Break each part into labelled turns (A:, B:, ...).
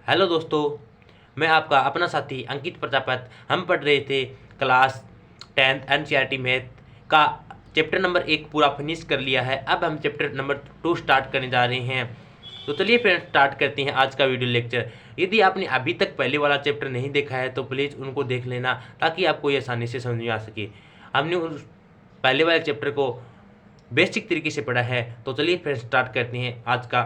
A: Hello दोस्तों, मैं आपका अपना साथी अंकित प्रजापत। हम पढ़ रहे थे क्लास 10th एनसीईआरटी मैथ का चैप्टर नंबर 1 पूरा फिनिश कर लिया है। अब हम चैप्टर नंबर 2 स्टार्ट करने जा रहे हैं। तो चलिए फ्रेंड्स स्टार्ट करते हैं आज का वीडियो लेक्चर। यदि आपने अभी तक पहले वाला चैप्टर नहीं देखा है तो प्लीज़ उनको देख लेना ताकि आपको ये आसानी से समझ में आ सके। हमने उस पहले वाले चैप्टर को बेसिक तरीके से पढ़ा है। तो चलिए फ्रेंड्स स्टार्ट करते हैं आज का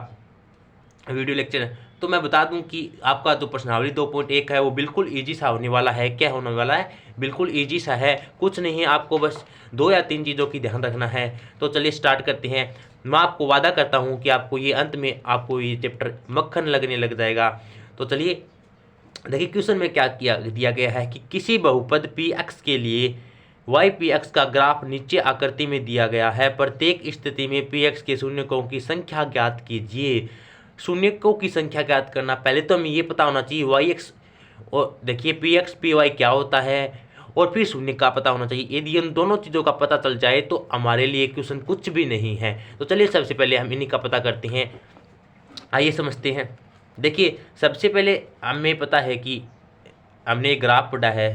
A: वीडियो लेक्चर। तो मैं बता दूं कि आपका जो प्रश्नावली 2.1 है वो बिल्कुल इजी सा होने वाला है। क्या होने वाला है? बिल्कुल इजी सा है, कुछ नहीं है, आपको बस 2 या 3 चीज़ों की ध्यान रखना है। तो चलिए स्टार्ट करते हैं। मैं आपको वादा करता हूं कि आपको ये अंत में आपको ये चैप्टर मक्खन लगने लग जाएगा। तो चलिए देखिए क्वेश्चन में क्या दिया गया है कि किसी बहुपद पी एक्स के लिए वाई पी एक्स का ग्राफ नीचे आकृति में दिया गया है। प्रत्येक स्थिति में पी एक्स के शून्यकों की संख्या ज्ञात कीजिए। शून्यकों की संख्या ज्ञात करना, पहले तो हमें ये पता होना चाहिए वाई एक्स और देखिए पी एक्स पी वाई क्या होता है, और फिर शून्य का पता होना चाहिए। यदि इन दोनों चीज़ों का पता चल जाए तो हमारे लिए क्वेश्चन कुछ भी नहीं है। तो चलिए सबसे पहले हम इन्हीं का पता करते हैं। आइए समझते हैं। देखिए सबसे पहले हमें पता है कि हमने एक ग्राफ पढ़ा है।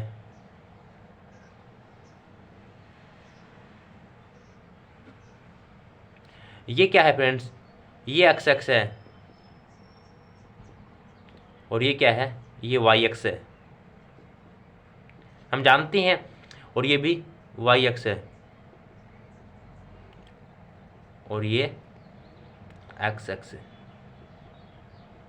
A: ये क्या है फ्रेंड्स? ये एक्स एक्स है और ये क्या है? ये वाई एक्स है, हम जानते हैं। और ये भी वाई एक्स है और ये एक्स एक्स है,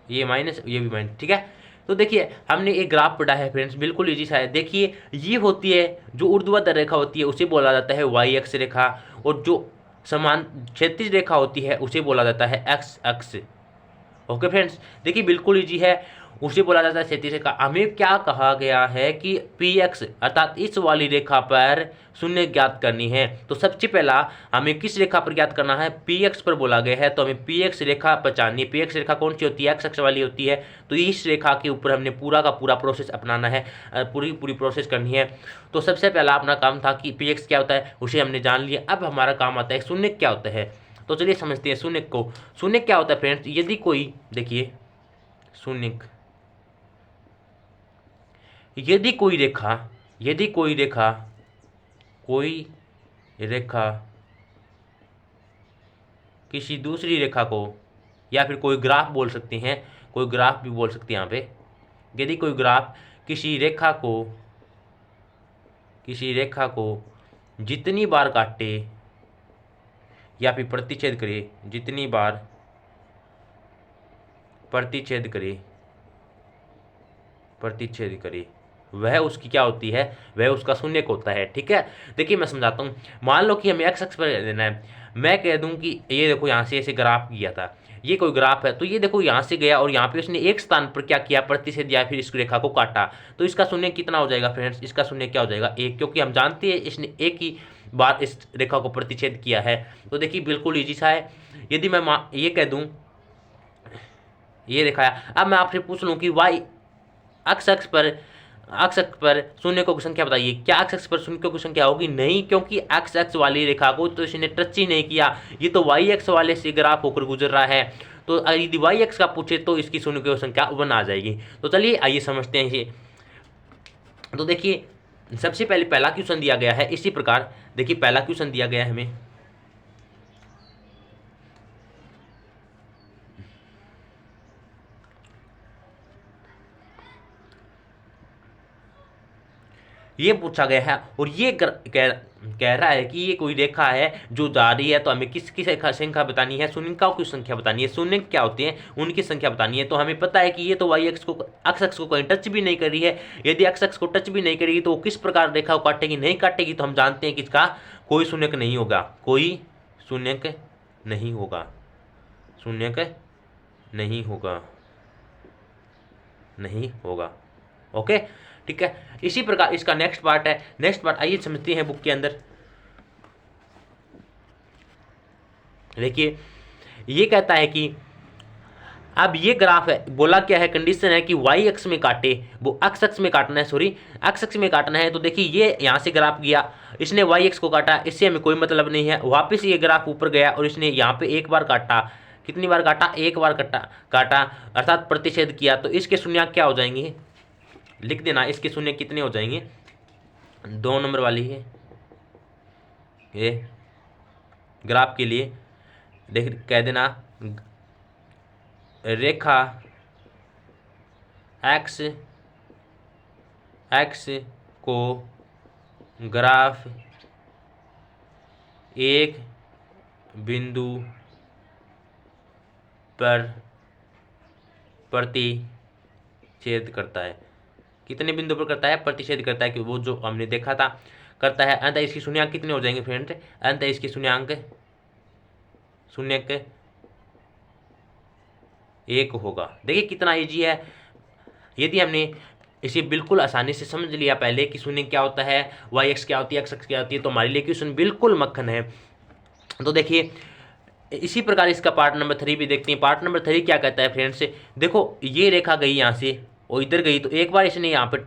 A: ये माइनस ये भी माइनस, ठीक है। तो देखिए हमने एक ग्राफ पढ़ा है फ्रेंड्स, बिल्कुल इजी सा है। देखिए ये होती है जो ऊर्ध्वाधर रेखा होती है उसे बोला जाता है वाई एक्स रेखा, और जो समान क्षैतिज रेखा होती है उसे बोला जाता है एक्स एक्स। ओके फ्रेंड्स, देखिए बिल्कुल इजी है, उसे बोला जाता है क्षैतिज रेखा। हमें क्या कहा गया है कि पी एक्स अर्थात इस वाली रेखा पर शून्य ज्ञात करनी है। तो सबसे पहला हमें किस रेखा पर ज्ञात करना है? पी एक्स पर बोला गया है, तो हमें पी एक्स रेखा पहचाननी है। पी एक्स रेखा कौन सी होती है? एक्स एक्स वाली होती है। तो इस रेखा के ऊपर हमने पूरा का पूरा प्रोसेस अपनाना है, पूरी प्रोसेस करनी है। तो सबसे पहला अपना काम था कि पी एक्स क्या होता है, उसे हमने जान लिया। अब हमारा काम आता है शून्य क्या होता है। तो चलिए समझते हैं शून्य को। शून्य क्या होता है फ्रेंड्स? यदि कोई, देखिए शून्य, यदि कोई रेखा किसी दूसरी रेखा को, या फिर कोई ग्राफ बोल सकते हैं, कोई ग्राफ भी बोल सकते हैं यहाँ पे। यदि कोई ग्राफ किसी रेखा को जितनी बार काटे या फिर प्रतिच्छेद करे, जितनी बार प्रतिच्छेद करे वह उसकी क्या होती है? वह उसका शून्यक होता है, ठीक है। देखिए मैं समझाता हूँ। मान लो कि हमें एक्स एक्स पर देना है। मैं कह दूं कि ये देखो यहाँ से ऐसे ग्राफ किया था, ये कोई ग्राफ है, तो ये देखो यहाँ से गया और यहाँ पे उसने एक स्थान पर क्या किया? प्रतिच्छेद या फिर इस रेखा को काटा। तो इसका शून्य कितना हो जाएगा फ्रेंड्स? इसका शून्य क्या हो जाएगा? 1, क्योंकि हम जानते हैं इसने एक ही बार इस रेखा को प्रतिच्छेद किया है। तो देखिए बिल्कुल ईजी सा है। यदि मैं ये कह दूँ, ये दिखाया, अब मैं आपसे पूछ लूँ कि वाई एक्स एक्स पर शून्यकों की संख्या बताइए। क्या एक्स एक्स पर शून्यकों की संख्या होगी? नहीं, क्योंकि एक्स एक्स वाली रेखा को तो इसने टच ही नहीं किया। ये तो वाई एक्स वाले से ग्राफ होकर गुजर रहा है। तो यदि वाई एक्स का पूछे तो इसकी शून्यकों की संख्या 1 आ जाएगी। तो चलिए आइए समझते हैं इसे। तो देखिए सबसे पहले पहला क्वेश्चन दिया गया है इसी प्रकार। देखिए पहला क्वेश्चन दिया गया है हमें, ये पूछा गया है और ये कह रहा है कि ये कोई रेखा है जो जा रही है, तो हमें किसकी संख्या बतानी है? शून्यकों की संख्या बतानी है। शून्य क्या होते हैं उनकी संख्या बतानी है। तो हमें पता है कि ये तो वाई एक्स को एक्स एक्स को कहीं टच भी नहीं कर रही है। यदि एक्स एक्स को टच भी नहीं करेगी तो वो किस प्रकार रेखा को काटेगी? नहीं काटेगी। तो हम जानते हैं कि इसका कोई शून्यक नहीं होगा, कोई शून्यक नहीं होगा, शून्यक नहीं होगा, नहीं होगा। ओके ठीक है। इसी प्रकार इसका नेक्स्ट पार्ट है। नेक्स्ट पार्ट आइए समझते हैं बुक के अंदर। देखिए ये कहता है कि अब ये ग्राफ है, बोला क्या है? कंडीशन है कि वाई एक्स में काटे, वो एक्स एक्स में काटना है, सॉरी एक्स एक्स में काटना है। तो देखिए ये यहाँ से ग्राफ गया, इसने वाई एक्स को काटा, इससे हमें कोई मतलब नहीं है। वापस ये ग्राफ ऊपर गया और इसने यहाँ पे एक बार काटा, कितनी बार काटा, एक बार काटा अर्थात प्रतिच्छेद किया। तो इसके शून्यक क्या हो जाएंगे, लिख देना। इसके शून्य कितने हो जाएंगे, 2 नंबर वाली है ये ग्राफ के लिए देख कह देना रेखा एक्स को ग्राफ एक बिंदु पर प्रतिच्छेद करता है। कितने बिंदु पर करता है, प्रतिच्छेद करता है, कि वो जो हमने देखा था करता है। अंत इसकी शून्यक कितने हो जाएंगे फ्रेंड्स, अंत इसकी शून्यक 1 होगा। देखिए कितना इजी है। यदि हमने इसे बिल्कुल आसानी से समझ लिया पहले कि शून्य क्या होता है, वाई एक्स क्या होती है, एक्स एक्स क्या होती है, तो हमारे लिए क्वेश्चन बिल्कुल मक्खन है। तो देखिए इसी प्रकार इसका पार्ट नंबर 3 भी देखते हैं। पार्ट नंबर 3 क्या कहता है फ्रेंड्स, देखो ये रेखा गई यहाँ से और इधर गई, तो एक बार इसने यहाँ पर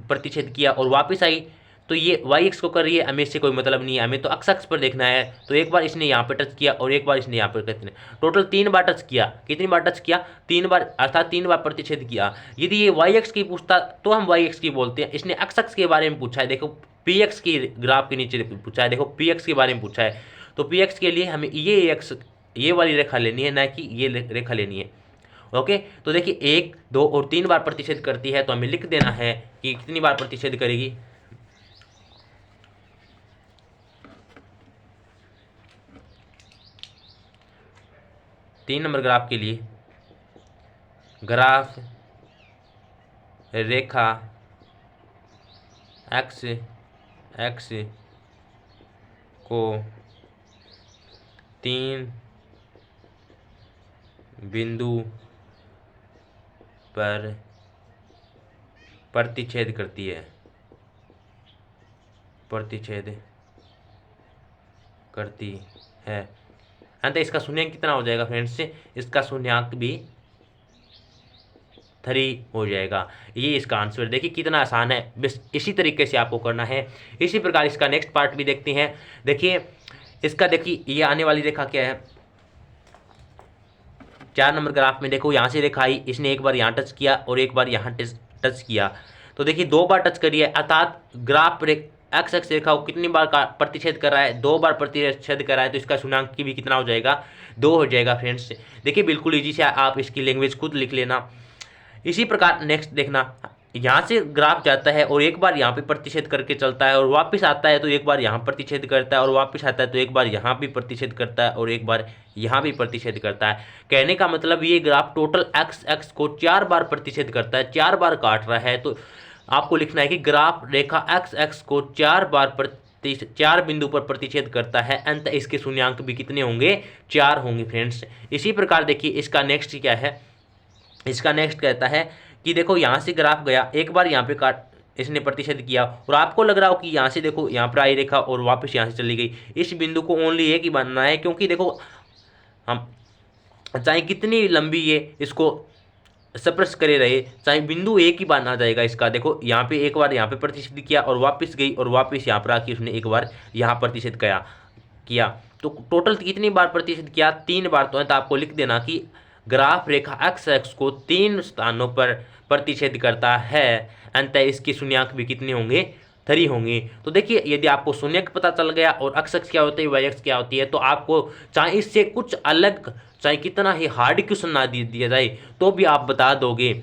A: प्रतिच्छेद किया और वापस आई, तो ये वाई एक्स को कर रही है, हमें इससे कोई मतलब नहीं है, हमें तो एक्स एक्स पर देखना है। तो एक बार इसने यहाँ पर टच किया और एक बार इसने यहाँ पर कहते हैं टोटल 3 बार टच किया। कितनी बार टच किया, 3 बार, अर्थात 3 बार प्रतिच्छेद किया। यदि ये वाई एक्स की पूछता तो हम वाई एक्स की बोलते हैं, इसने एक्स एक्स के बारे में पूछा है, देखो पी एक्स की ग्राफ के नीचे पूछा है, देखो पी एक्स के बारे में पूछा है, तो पी एक्स के लिए हमें ये वाली रेखा लेनी है, ना कि ये रेखा लेनी है। ओके, तो देखिए 1, 2 और 3 बार प्रतिच्छेद करती है, तो हमें लिख देना है कि कितनी बार प्रतिच्छेद करेगी। तीन नंबर ग्राफ के लिए ग्राफ रेखा एक्स को 3 बिंदु पर प्रतिच्छेद करती है, अंत इसका शून्यक कितना हो जाएगा फ्रेंड्स, इसका शून्यक भी 3 हो जाएगा। ये इसका आंसर। देखिए कितना आसान है, बस इसी तरीके से आपको करना है। इसी प्रकार इसका नेक्स्ट पार्ट भी देखते हैं। देखिए इसका, देखिए ये आने वाली रेखा क्या है, 4 नंबर ग्राफ में देखो यहाँ से रेखा आई, इसने एक बार यहाँ टच किया और एक बार यहाँ टच किया, तो देखिए 2 बार टच करिए, अर्थात ग्राफ एक्स एक्स रेखा को कितनी बार प्रतिच्छेद कर रहा है, 2 बार प्रतिच्छेद कर रहा है, तो इसका शून्यक भी कितना हो जाएगा, 2 हो जाएगा फ्रेंड्स। देखिए बिल्कुल इजी से आप इसकी लैंग्वेज खुद लिख लेना। इसी प्रकार नेक्स्ट देखना, यहाँ से ग्राफ जाता है और एक बार यहाँ पे प्रतिच्छेद करके चलता है और वापस आता है, तो एक बार यहाँ प्रतिच्छेद करता है और वापस आता है, तो एक बार यहाँ भी प्रतिच्छेद करता है और एक बार यहाँ भी प्रतिच्छेद करता है। कहने का मतलब ये ग्राफ टोटल एक्स एक्स को 4 बार प्रतिच्छेद करता है, 4 बार काट रहा है। तो आपको लिखना है कि ग्राफ रेखा एक्स एक्स को 4 बिंदु पर प्रतिच्छेद करता है, अंत इसके शून्यक भी कितने होंगे, 4 होंगे फ्रेंड्स। इसी प्रकार देखिए इसका नेक्स्ट क्या है, इसका नेक्स्ट कहता है कि देखो यहाँ से ग्राफ गया, एक बार यहाँ पे इसने प्रतिच्छेद किया और आपको लग रहा हो कि यहाँ से देखो यहाँ पर आई रेखा और वापस यहाँ से चली गई। इस बिंदु को ओनली एक ही बनना है, क्योंकि देखो हम चाहे कितनी लंबी ये इसको स्पर्श करे रहे, चाहे बिंदु एक ही बार आ जाएगा इसका। देखो यहाँ पे एक बार यहाँ पे प्रतिच्छेद किया और वापस गई और वापस यहाँ पर आके उसने एक बार यहाँ प्रतिच्छेद किया, तो टोटल कितनी बार प्रतिच्छेद किया, 3 बार। तो आपको लिख देना कि ग्राफ रेखा एक्स एक्स को 3 स्थानों पर प्रतिच्छेद करता है, अंत इसके शून्यक भी कितने होंगे, 3 होंगे। तो देखिए यदि आपको शून्यक पता चल गया और एक्स एक्स क्या होती है, वाई एक्स क्या होती है, तो आपको चाहे इससे कुछ अलग, चाहे कितना ही हार्ड क्वेश्चन ना दिया जाए, तो भी आप बता दोगे।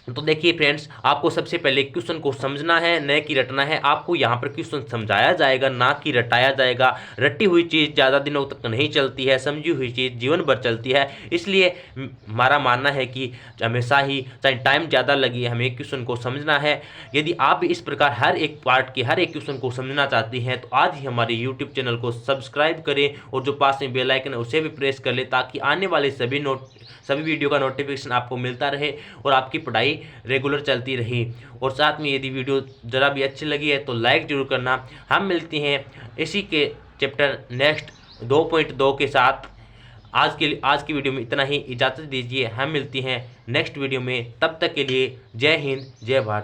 A: तो देखिए फ्रेंड्स, आपको सबसे पहले क्वेश्चन को समझना है, न कि रटना है। आपको यहाँ पर क्वेश्चन समझाया जाएगा, ना कि रटाया जाएगा। रटी हुई चीज़ ज़्यादा दिनों तक नहीं चलती है, समझी हुई चीज़ जीवन भर चलती है। इसलिए हमारा मानना है कि हमेशा ही चाहे टाइम ज़्यादा लगे, हमें क्वेश्चन को समझना है। यदि आप इस प्रकार हर एक पार्ट के हर एक क्वेश्चन को समझना चाहते हैं, तो आज ही हमारे यूट्यूब चैनल को सब्सक्राइब करें और जो पास में बेल आइकन है उसे भी प्रेस कर लें, ताकि आने वाले सभी वीडियो का नोटिफिकेशन आपको मिलता रहे और आपकी पढ़ाई रेगुलर चलती रही। और साथ में यदि वीडियो ज़रा भी अच्छी लगी है तो लाइक जरूर करना। हम मिलते हैं इसी के चैप्टर नेक्स्ट 2.2 के साथ। आज की वीडियो में इतना ही, इजाज़त दीजिए। हम मिलते हैं नेक्स्ट वीडियो में, तब तक के लिए जय हिंद जय भारत।